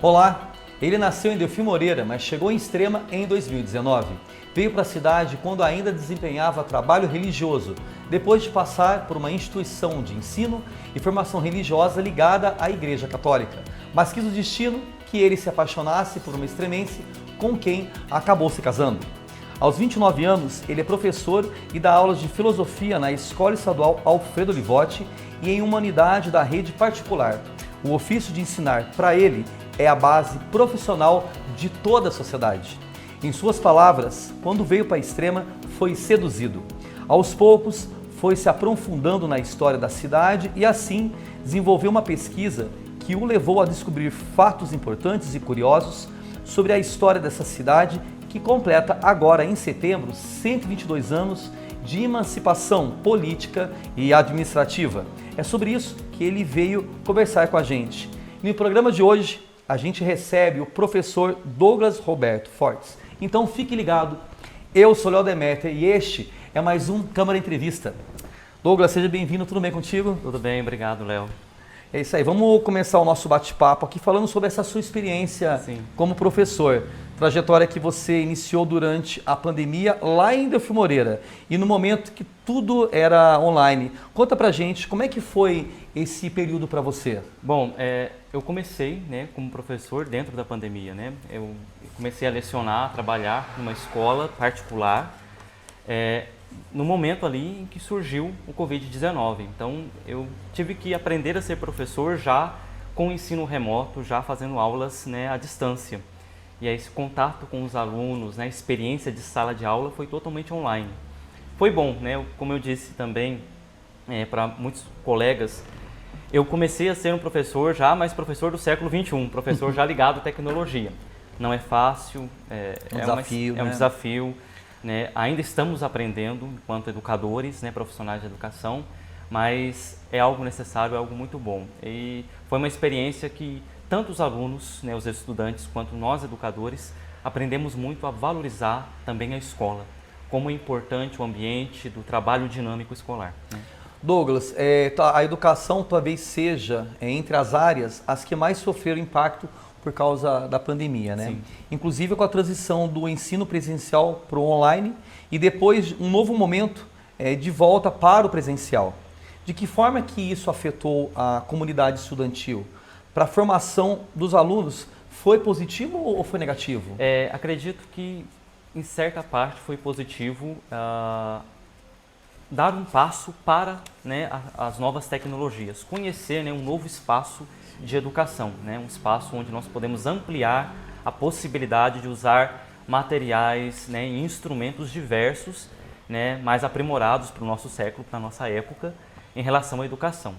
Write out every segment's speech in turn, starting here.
Olá, ele nasceu em Delfim Moreira, mas chegou em Extrema em 2019. Veio para a cidade quando ainda desempenhava trabalho religioso, depois de passar por uma instituição de ensino e formação religiosa ligada à Igreja Católica. Mas quis o destino que ele se apaixonasse por uma extremense com quem acabou se casando. Aos 29 anos, ele é professor e dá aulas de filosofia na Escola Estadual Alfredo Livotti e em uma unidade da rede particular. O ofício de ensinar, para ele, é a base profissional de toda a sociedade. Em suas palavras, quando veio para a Extrema, foi seduzido. Aos poucos, foi se aprofundando na história da cidade e assim desenvolveu uma pesquisa que o levou a descobrir fatos importantes e curiosos sobre a história dessa cidade que completa agora em setembro 122 anos de emancipação política e administrativa. É sobre isso que ele veio conversar com a gente. No programa de hoje, a gente recebe o professor Douglas Roberto Fortes. Então fique ligado, eu sou Léo Demeter e este é mais um Câmara Entrevista. Douglas, seja bem-vindo, tudo bem contigo? Tudo bem, obrigado, Léo. É isso aí, vamos começar o nosso bate-papo aqui falando sobre essa sua experiência como professor. Trajetória que você iniciou durante a pandemia lá em Delfim Moreira e no momento que tudo era online. Conta pra gente como é que foi esse período para você? Bom, eu comecei como professor dentro da pandemia. Eu comecei a lecionar, a trabalhar numa escola particular no momento ali em que surgiu o Covid-19. Então eu tive que aprender a ser professor já com o ensino remoto, já fazendo aulas à distância. E aí esse contato com os alunos, a experiência de sala de aula foi totalmente online. Foi bom, como eu disse também para muitos colegas, eu comecei a ser um professor já, mas professor do século XXI, professor já ligado à tecnologia. Não é fácil, é um desafio. Ainda estamos aprendendo enquanto educadores, profissionais de educação, mas é algo necessário, é algo muito bom. E foi uma experiência que tanto os alunos, os estudantes, quanto nós educadores, aprendemos muito a valorizar também a escola, como é importante o ambiente do trabalho dinâmico escolar. Douglas, a educação talvez seja, entre as áreas, as que mais sofreram impacto por causa da pandemia, Sim. Inclusive com a transição do ensino presencial para o online e depois um novo momento de volta para o presencial. De que forma que isso afetou a comunidade estudantil? Para a formação dos alunos, foi positivo ou foi negativo? Acredito que, em certa parte, foi positivo dar um passo para as novas tecnologias, conhecer um novo espaço de educação, um espaço onde nós podemos ampliar a possibilidade de usar materiais e instrumentos diversos, mais aprimorados para o nosso século, para a nossa época, em relação à educação.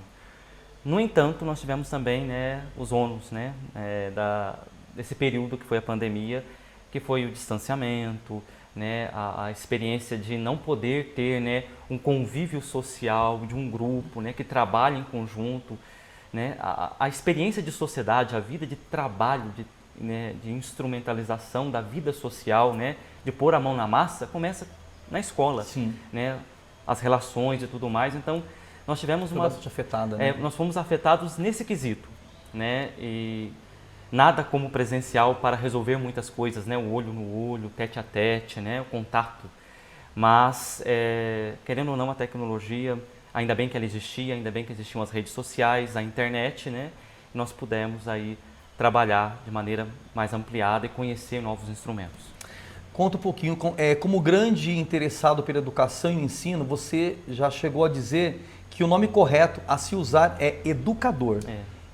No entanto, nós tivemos também os ônus desse período que foi a pandemia, que foi o distanciamento, a experiência de não poder ter um convívio social de um grupo que trabalha em conjunto, a experiência de sociedade, a vida de trabalho, de instrumentalização da vida social, de pôr a mão na massa, começa na escola. Sim. As relações e tudo mais. Então, nós tivemos bastante afetada, nós fomos afetados nesse quesito, e nada como presencial para resolver muitas coisas, o olho no olho, tete a tete, o contato. Mas, querendo ou não, a tecnologia, ainda bem que ela existia, ainda bem que existiam as redes sociais, a internet, nós pudemos aí trabalhar de maneira mais ampliada e conhecer novos instrumentos. Conta um pouquinho, como grande interessado pela educação e ensino, você já chegou a dizer que o nome correto a se usar é educador.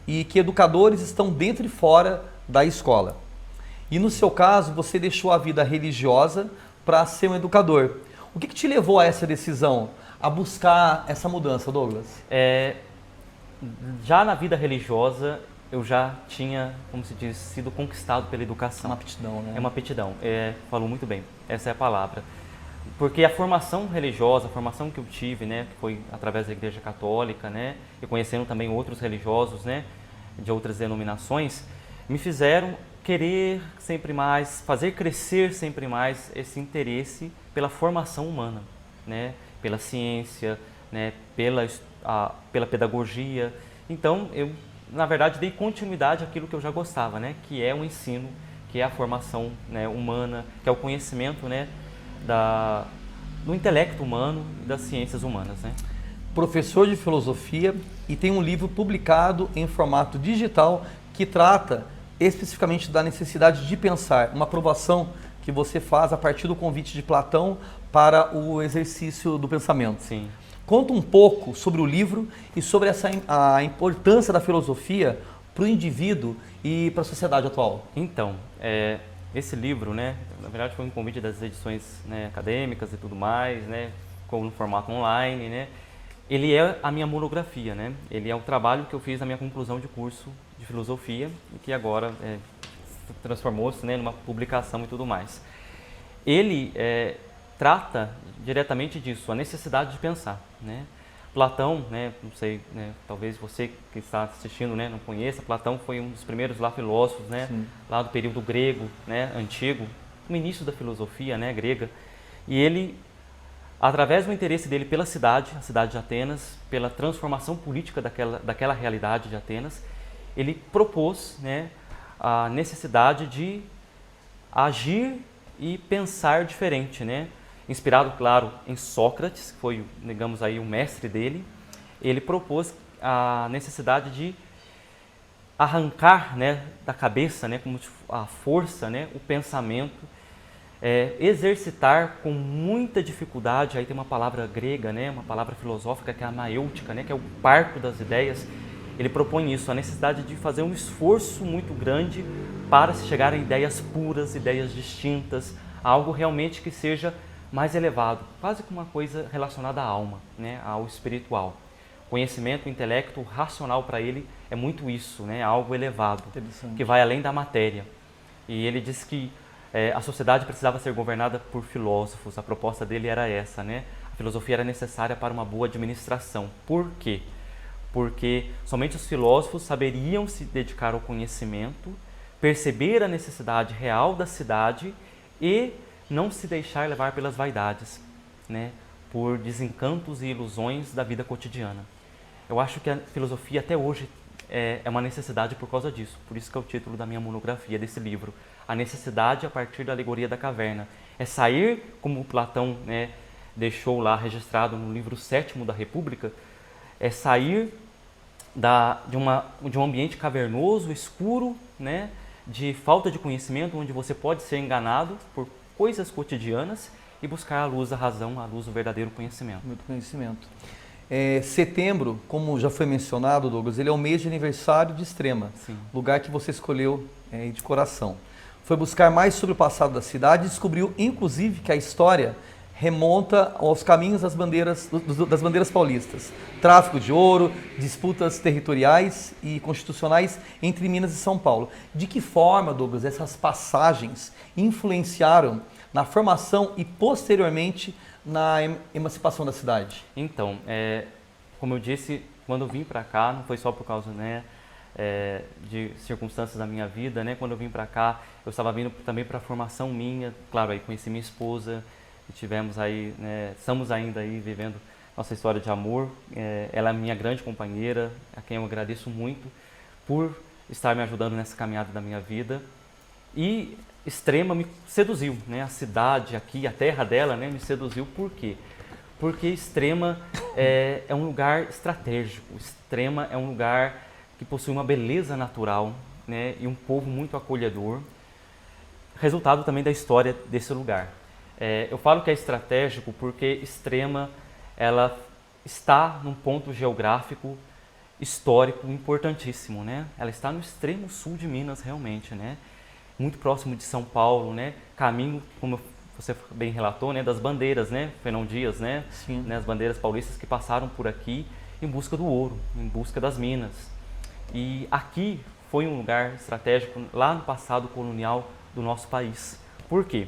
E que educadores estão dentro e fora da escola. E no seu caso, você deixou a vida religiosa para ser um educador. O que te levou a essa decisão, a buscar essa mudança, Douglas? Já na vida religiosa, eu já tinha, como se diz, sido conquistado pela educação. É uma aptidão, É uma aptidão, falou muito bem, essa é a palavra. Porque a formação religiosa, a formação que eu tive, que foi através da Igreja Católica, e conhecendo também outros religiosos, de outras denominações, me fizeram querer sempre mais, fazer crescer sempre mais esse interesse pela formação humana, pela ciência, pela pedagogia. Então, eu na verdade, dei continuidade àquilo que eu já gostava, né? Que é o ensino, que é a formação, né, humana, que é o conhecimento, né, do intelecto humano e das ciências humanas, né? Professor de filosofia e tem um livro publicado em formato digital que trata especificamente da necessidade de pensar, uma provação que você faz a partir do convite de Platão para o exercício do pensamento. Sim. Conta um pouco sobre o livro e sobre a importância da filosofia para o indivíduo e para a sociedade atual. Então, esse livro, né, na verdade foi um convite das edições, né, acadêmicas e tudo mais, né, como no formato online, né. Ele é a minha monografia, né? Ele é o trabalho que eu fiz na minha conclusão de curso de filosofia e que agora transformou-se, né, numa publicação e tudo mais. Ele trata diretamente disso, a necessidade de pensar, né? Platão, né, não sei, né, talvez você que está assistindo, né, não conheça, Platão foi um dos primeiros lá filósofos, né, lá do período grego, né, antigo, no início da filosofia, né, grega, e ele, através do interesse dele pela cidade, a cidade de Atenas, pela transformação política daquela realidade de Atenas, ele propôs, né, a necessidade de agir e pensar diferente, né? Inspirado, claro, em Sócrates, que foi, digamos aí, o mestre dele. Ele propôs a necessidade de arrancar, né, da cabeça, né, como a força, né, o pensamento, exercitar com muita dificuldade, aí tem uma palavra grega, né, uma palavra filosófica que é a maêutica, né, que é o parto das ideias. Ele propõe isso, a necessidade de fazer um esforço muito grande para se chegar a ideias puras, ideias distintas, algo realmente que seja mais elevado, quase como uma coisa relacionada à alma, né, ao espiritual. Conhecimento, intelecto, racional para ele é muito isso, né, algo elevado, que vai além da matéria. E ele diz que a sociedade precisava ser governada por filósofos, a proposta dele era essa, né? A filosofia era necessária para uma boa administração. Por quê? Porque somente os filósofos saberiam se dedicar ao conhecimento, perceber a necessidade real da cidade e não se deixar levar pelas vaidades, né? Por desencantos e ilusões da vida cotidiana. Eu acho que a filosofia até hoje é uma necessidade por causa disso. Por isso que é o título da minha monografia, desse livro. A necessidade a partir da alegoria da caverna. É sair, como Platão, né, deixou lá registrado no livro 7º da República, é sair de um ambiente cavernoso, escuro, né, de falta de conhecimento, onde você pode ser enganado por coisas cotidianas e buscar a luz da razão, a luz do verdadeiro conhecimento. Muito conhecimento. Setembro, como já foi mencionado, Douglas, ele é o mês de aniversário de Extrema, Sim. Lugar que você escolheu de coração. Foi buscar mais sobre o passado da cidade e descobriu, inclusive, que a história remonta aos caminhos das bandeiras paulistas. Tráfico de ouro, disputas territoriais e constitucionais entre Minas e São Paulo. De que forma, Douglas, essas passagens influenciaram na formação e, posteriormente, na emancipação da cidade? Então, como eu disse, quando eu vim para cá, não foi só por causa, né, de circunstâncias da minha vida, né? Quando eu vim para cá, eu estava vindo também para a formação minha. Claro, aí conheci minha esposa e tivemos aí, né, estamos ainda aí vivendo nossa história de amor. Ela é minha grande companheira, a quem eu agradeço muito por estar me ajudando nessa caminhada da minha vida. E Extrema me seduziu, né? A cidade aqui, a terra dela, né, me seduziu. Por quê? Porque Extrema é um lugar estratégico. Extrema é um lugar que possui uma beleza natural, né, e um povo muito acolhedor. Resultado também da história desse lugar. Eu falo que é estratégico porque Extrema ela está num ponto geográfico histórico importantíssimo, né? Ela está no extremo sul de Minas, realmente, né? Muito próximo de São Paulo, né? Caminho, como você bem relatou, né, das bandeiras, né? Fernão Dias, né? Sim. Né? As bandeiras paulistas que passaram por aqui em busca do ouro, em busca das minas. E aqui foi um lugar estratégico lá no passado colonial do nosso país. Por quê?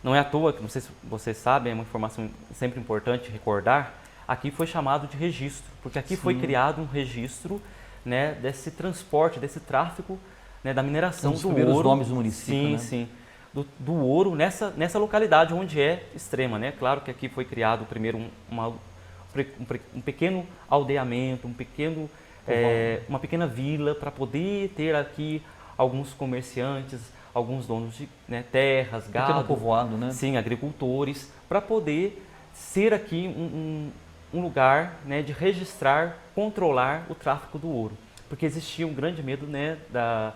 Não é à toa, que não sei se vocês sabem, é uma informação sempre importante recordar, aqui foi chamado de registro, porque aqui Sim. foi criado um registro, né, desse transporte, desse tráfico, né, da mineração do ouro. Um dos primeiros nomes do município, sim, né? Sim, do ouro nessa localidade onde é Extrema, né? Claro que aqui foi criado primeiro um pequeno aldeamento, um pequeno uma pequena vila para poder ter aqui alguns comerciantes, alguns donos de terras, gado, pequeno povoado, né? Sim, agricultores, para poder ser aqui um lugar, né, de registrar, controlar o tráfico do ouro, porque existia um grande medo, né, da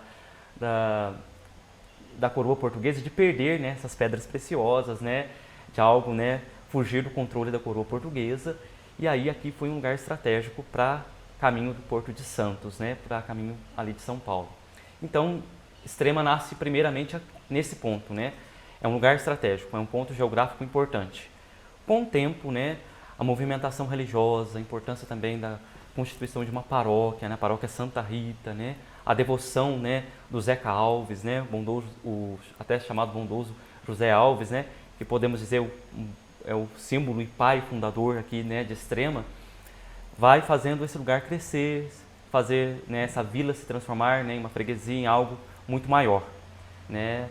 coroa portuguesa de perder, né, essas pedras preciosas, né, de algo, né, fugir do controle da coroa portuguesa. E aí aqui foi um lugar estratégico para caminho do Porto de Santos, né, para caminho ali de São Paulo. Então, Extrema nasce primeiramente nesse ponto, né? É um lugar estratégico, é um ponto geográfico importante. Com o tempo, né, a movimentação religiosa, a importância também da constituição de uma paróquia, né, a paróquia Santa Rita, né, a devoção, né, do Zeca Alves, né, bondoso, até chamado bondoso José Alves, né, que podemos dizer é o símbolo e pai fundador aqui, né, de Extrema, vai fazendo esse lugar crescer, fazer, né, essa vila se transformar, né, em uma freguesia, em algo muito maior, né.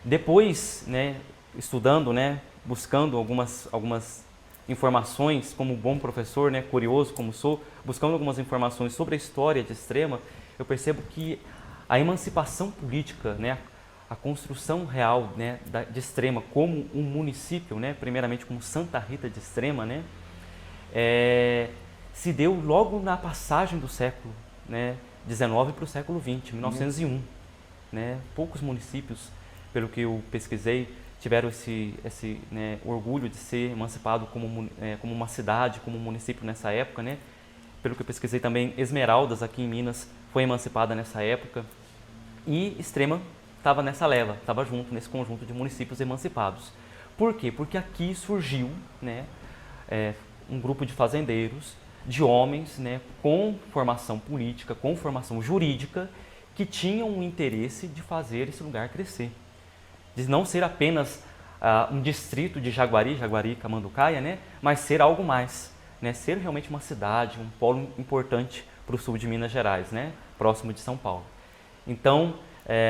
Depois, né, estudando, né, buscando algumas informações, como bom professor, né, curioso como sou, buscando algumas informações sobre a história de Extrema, eu percebo que a emancipação política, né, a construção real, né, de Extrema como um município, né, primeiramente como Santa Rita de Extrema, né, se deu logo na passagem do século, né, 19 para o século 20, 1901. Né, poucos municípios, pelo que eu pesquisei, tiveram esse né, orgulho de ser emancipado como uma cidade, como um município nessa época, né? Pelo que eu pesquisei também, Esmeraldas, aqui em Minas, foi emancipada nessa época. E Extrema estava nessa leva, estava junto nesse conjunto de municípios emancipados. Por quê? Porque aqui surgiu, né, um grupo de fazendeiros, de homens, né, com formação política, com formação jurídica, que tinham um interesse de fazer esse lugar crescer. De não ser apenas um distrito de Jaguari e Camanducaia, né, mas ser algo mais, né, ser realmente uma cidade, um polo importante para o sul de Minas Gerais, né, próximo de São Paulo. Então,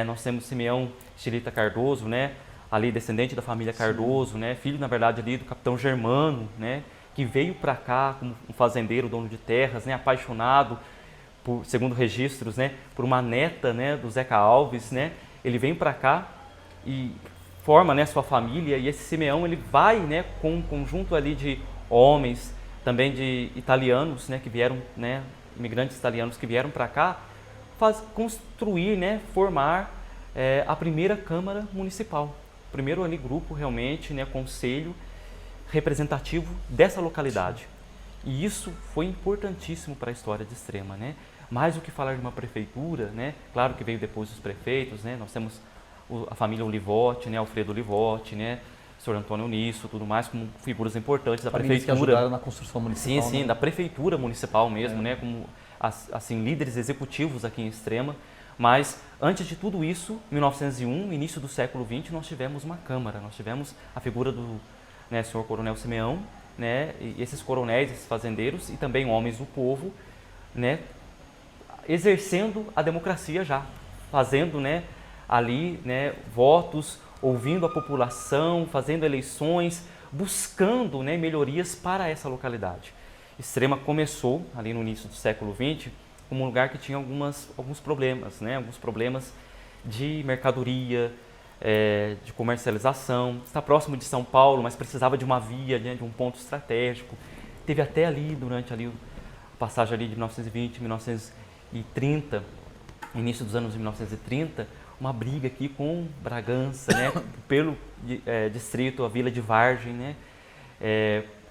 nós temos Simeão Chirita Cardoso, né, ali descendente da família Cardoso, né, filho, na verdade, ali do capitão Germano, né, que veio para cá como um fazendeiro, dono de terras, né, apaixonado, segundo registros, né, por uma neta, né, do Zeca Alves, né, ele vem para cá e forma, né, sua família, e esse Simeão ele vai, né, com um conjunto ali de homens, também de italianos, né, que vieram, né, imigrantes italianos que vieram para cá, construir, né, formar a primeira Câmara Municipal, o primeiro ali grupo realmente, né, conselho representativo dessa localidade. E isso foi importantíssimo para a história de Extrema, né? Mais do que falar de uma prefeitura, né? Claro que veio depois os prefeitos, né? Nós temos a família Olivotti, né? Alfredo Olivotti, né? O senhor Antônio Nisso, tudo mais, como figuras importantes da prefeitura. Que ajudaram na construção municipal. Sim, né? Da prefeitura municipal mesmo, né? Como assim, líderes executivos aqui em Extrema. Mas antes de tudo isso, 1901, início do século XX, nós tivemos uma Câmara, nós tivemos a figura do, né, senhor Coronel Simeão, né, e esses coronéis, esses fazendeiros e também homens do povo, né, exercendo a democracia já, fazendo, né, ali, né, votos, ouvindo a população, fazendo eleições, buscando, né, melhorias para essa localidade. Extrema começou ali no início do século XX como um lugar que tinha alguns problemas, né, alguns problemas de mercadoria, de comercialização, está próximo de São Paulo, mas precisava de uma via, né, de um ponto estratégico. Teve até ali, durante ali, a passagem ali de 1920, 1930, início dos anos de 1930, uma briga aqui com Bragança, né, pelo distrito, a vila de Vargem, né,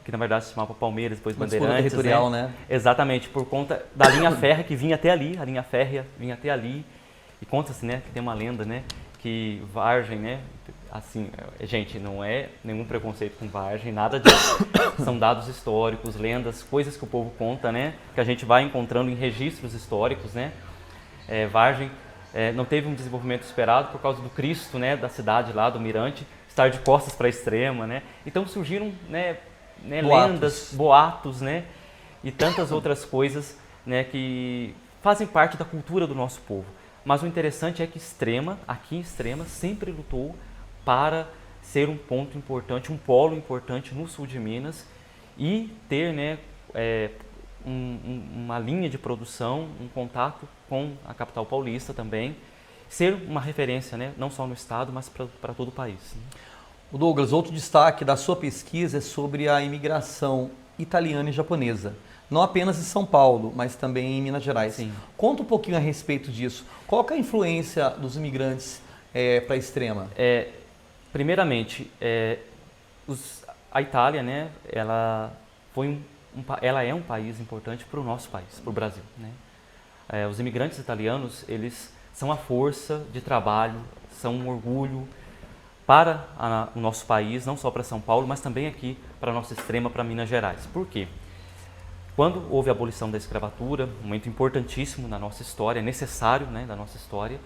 que na verdade se chamava Palmeiras, depois Bandeirantes. Territorial, né? né? Exatamente, por conta da linha férrea que vinha até ali, a linha férrea vinha até ali, e conta-se, né, que tem uma lenda, né, que Vargem, né, assim, gente, não é nenhum preconceito com Vargem, nada disso. São dados históricos, lendas, coisas que o povo conta, né, que a gente vai encontrando em registros históricos, né. Vargem não teve um desenvolvimento esperado por causa do Cristo, né, da cidade lá, do Mirante, estar de costas para a Extrema, né. Então surgiram, né, lendas, boatos, né, e tantas outras coisas, né, que fazem parte da cultura do nosso povo. Mas o interessante é que Extrema, aqui em Extrema, sempre lutou para ser um ponto importante, um polo importante no sul de Minas e ter, né, uma linha de produção, um contato com a capital paulista também, ser uma referência, né, não só no estado, mas para todo o país. O Douglas, outro destaque da sua pesquisa é sobre a imigração italiana e japonesa. Não apenas em São Paulo, mas também em Minas Gerais. Sim. Conta um pouquinho a respeito disso. Qual que é a influência dos imigrantes para a Extrema? Primeiramente, a Itália, né, ela é um país importante para o nosso país, para o Brasil, né? Os imigrantes italianos, eles são a força de trabalho, são um orgulho para o nosso país, não só para São Paulo, mas também aqui para a nossa Extrema, para Minas Gerais. Por quê? Quando houve a abolição da escravatura, um momento importantíssimo na nossa história, necessário, né, da nossa história,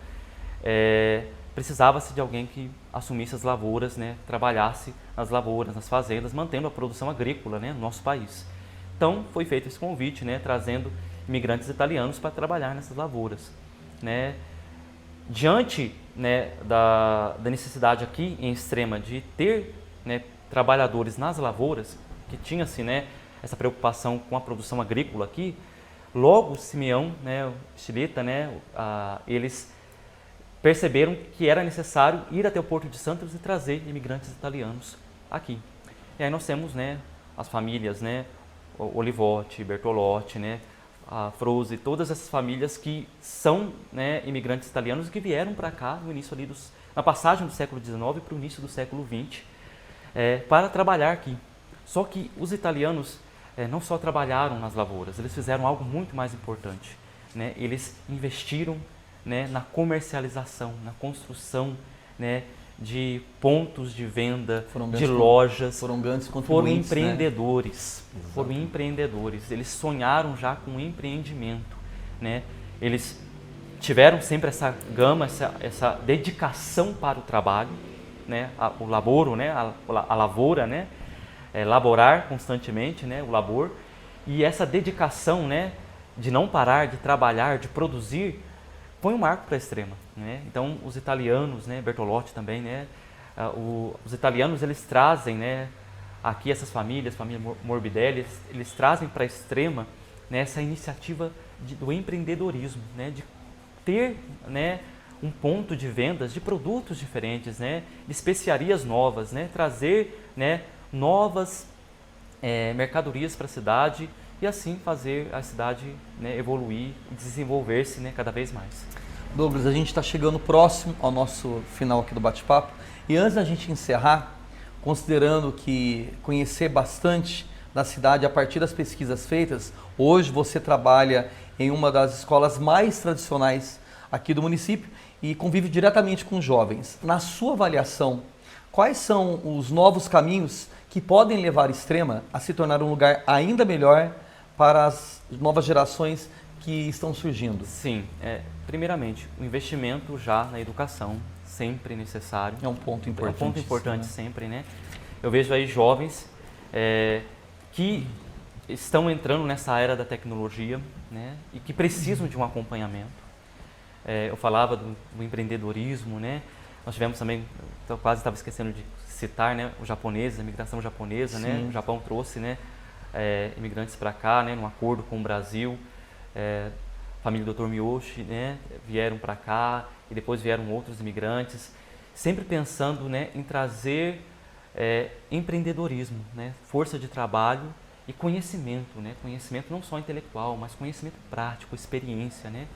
precisava-se de alguém que assumisse as lavouras, né, trabalhasse nas lavouras, nas fazendas, mantendo a produção agrícola, né, no nosso país. Então, foi feito esse convite, né, trazendo imigrantes italianos para trabalhar nessas lavouras, né. Diante, né, da necessidade aqui em Extrema de ter, né, trabalhadores nas lavouras, que tinha-se, né, essa preocupação com a produção agrícola aqui, logo Simeão, né, Stileta, né, eles perceberam que era necessário ir até o Porto de Santos e trazer imigrantes italianos aqui. E aí nós temos, né, as famílias, né, Olivotti, Bertolotti, né, a Froze, todas essas famílias que são, né, imigrantes italianos que vieram para cá no início ali na passagem do século XIX para o início do século XX, para trabalhar aqui. Só que os italianos não só trabalharam nas lavouras, eles fizeram algo muito mais importante, né? Eles investiram, né, na comercialização, na construção, né, de pontos de venda, de lojas. Foram grandes foram contribuintes, empreendedores, né? foram empreendedores. Eles sonharam já com empreendimento, né? Eles tiveram sempre essa gama, essa dedicação para o trabalho, né? O laboro, né? A lavoura, né? Laborar constantemente, né? O labor, e essa dedicação, né, de não parar, de trabalhar, de produzir, foi um marco para a Extrema, né? Então os italianos, né, Bertolotti também, né, os italianos eles trazem, né, aqui essas famílias, família Morbidelli, eles trazem para a Extrema, né, essa iniciativa do empreendedorismo, né, de ter, né, um ponto de vendas de produtos diferentes, né, de especiarias novas, né, trazer, né, novas mercadorias para a cidade e assim fazer a cidade, né, evoluir e desenvolver-se, né, cada vez mais. Douglas, a gente está chegando próximo ao nosso final aqui do bate-papo e antes da gente encerrar, considerando que conhecer bastante da cidade a partir das pesquisas feitas, hoje você trabalha em uma das escolas mais tradicionais aqui do município e convive diretamente com jovens. Na sua avaliação, quais são os novos caminhos que podem levar a Extrema a se tornar um lugar ainda melhor para as novas gerações que estão surgindo? Sim, primeiramente, o investimento já na educação, sempre necessário. É um ponto importante. É um ponto importante sempre, né? Eu vejo aí jovens que estão entrando nessa era da tecnologia, né? E que precisam de um acompanhamento. Eu falava do empreendedorismo, né? Nós tivemos também, eu quase estava esquecendo de citar, né, os japoneses, a imigração japonesa, né? O Japão trouxe, né, imigrantes para cá, né, num acordo com o Brasil. Família do Dr. Miyoshi, né, vieram para cá e depois vieram outros imigrantes, sempre pensando, né, em trazer empreendedorismo, né, força de trabalho e conhecimento, né, conhecimento não só intelectual, mas conhecimento prático, experiência, né.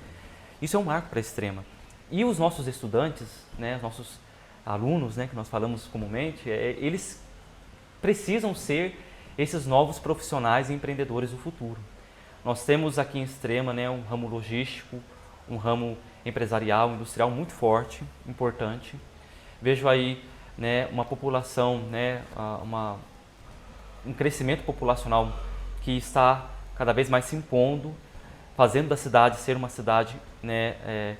Isso é um marco para a Extrema. E os nossos estudantes, né, os nossos alunos, né, que nós falamos comumente, eles precisam ser esses novos profissionais e empreendedores do futuro. Nós temos aqui em Extrema, né, um ramo logístico, um ramo empresarial, industrial muito forte, importante. Vejo aí, né, uma população, né, um crescimento populacional que está cada vez mais se impondo, fazendo da cidade ser uma cidade, né,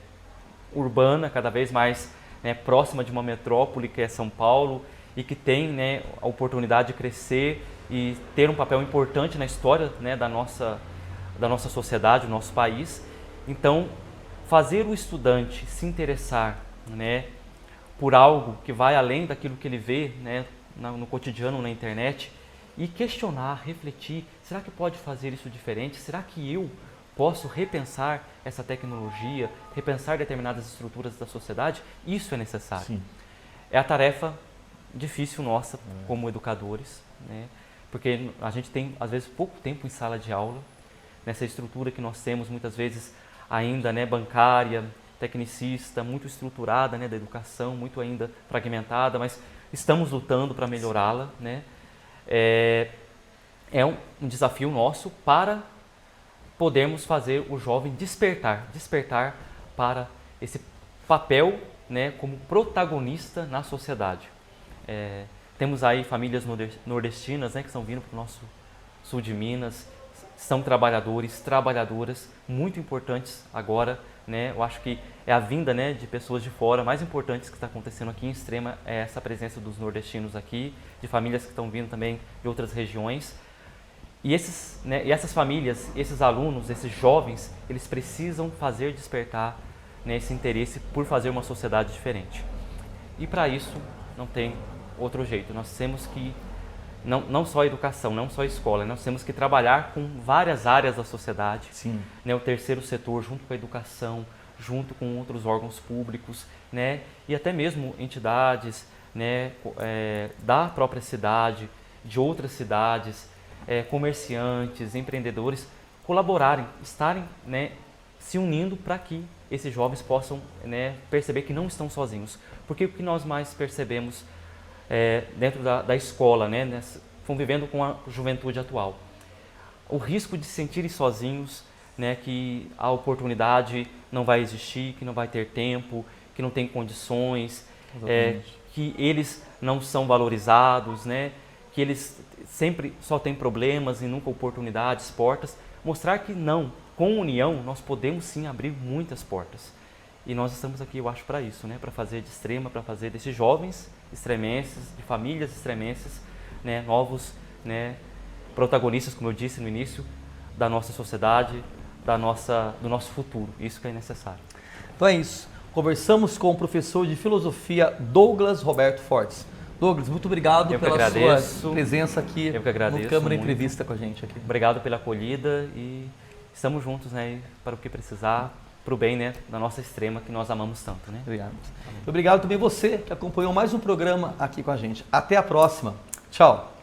urbana, cada vez mais, né, próxima de uma metrópole que é São Paulo e que tem, né, a oportunidade de crescer e ter um papel importante na história, né, da nossa sociedade, do nosso país. Então, fazer o estudante se interessar, né, por algo que vai além daquilo que ele vê, né, no cotidiano, na internet, e questionar, refletir, será que pode fazer isso diferente? Será que eu posso repensar essa tecnologia, repensar determinadas estruturas da sociedade? Isso é necessário. Sim. É a tarefa difícil nossa como educadores, né? Porque a gente tem, às vezes, pouco tempo em sala de aula, nessa estrutura que nós temos, muitas vezes, ainda, né, bancária, tecnicista, muito estruturada, né, da educação, muito ainda fragmentada, mas estamos lutando para melhorá-la, né? É um desafio nosso para podermos fazer o jovem despertar para esse papel, né, como protagonista na sociedade. Temos aí famílias nordestinas, né, que estão vindo para o nosso sul de Minas, são trabalhadores, trabalhadoras muito importantes agora, né? Eu acho que é a vinda, né, de pessoas de fora mais importantes que está acontecendo aqui em Extrema, é essa presença dos nordestinos aqui, de famílias que estão vindo também de outras regiões. E essas famílias, esses alunos, esses jovens, eles precisam fazer despertar, né, esse interesse por fazer uma sociedade diferente. E para isso não tem outro jeito. Nós temos que, não só educação, não só escola, nós temos que trabalhar com várias áreas da sociedade. Sim. Né, o terceiro setor, junto com a educação, junto com outros órgãos públicos, né, e até mesmo entidades, né, da própria cidade, de outras cidades, comerciantes, empreendedores, colaborarem, estarem, né, se unindo para que esses jovens possam, né, perceber que não estão sozinhos. Porque o que nós mais percebemos dentro da escola, né, convivendo com a juventude atual, o risco de se sentirem sozinhos, né, que a oportunidade não vai existir, que não vai ter tempo, que não tem condições, que eles não são valorizados, né, que eles sempre só têm problemas e nunca oportunidades, portas. Mostrar que não, com união, nós podemos sim abrir muitas portas. E nós estamos aqui, eu acho, para isso, né, para fazer de Extrema, para fazer desses jovens extremenses, de famílias extremenses, né, novos, né, protagonistas, como eu disse no início, da nossa sociedade, do nosso futuro. Isso que é necessário. Então é isso. Conversamos com o professor de filosofia Douglas Roberto Fortes. Douglas, muito obrigado pela sua presença aqui no Câmara Entrevista com a gente aqui. Obrigado pela acolhida e estamos juntos, né, para o que precisar, para o bem, né, da nossa Extrema, que nós amamos tanto, né? Obrigado. Obrigado também você que acompanhou mais um programa aqui com a gente. Até a próxima. Tchau.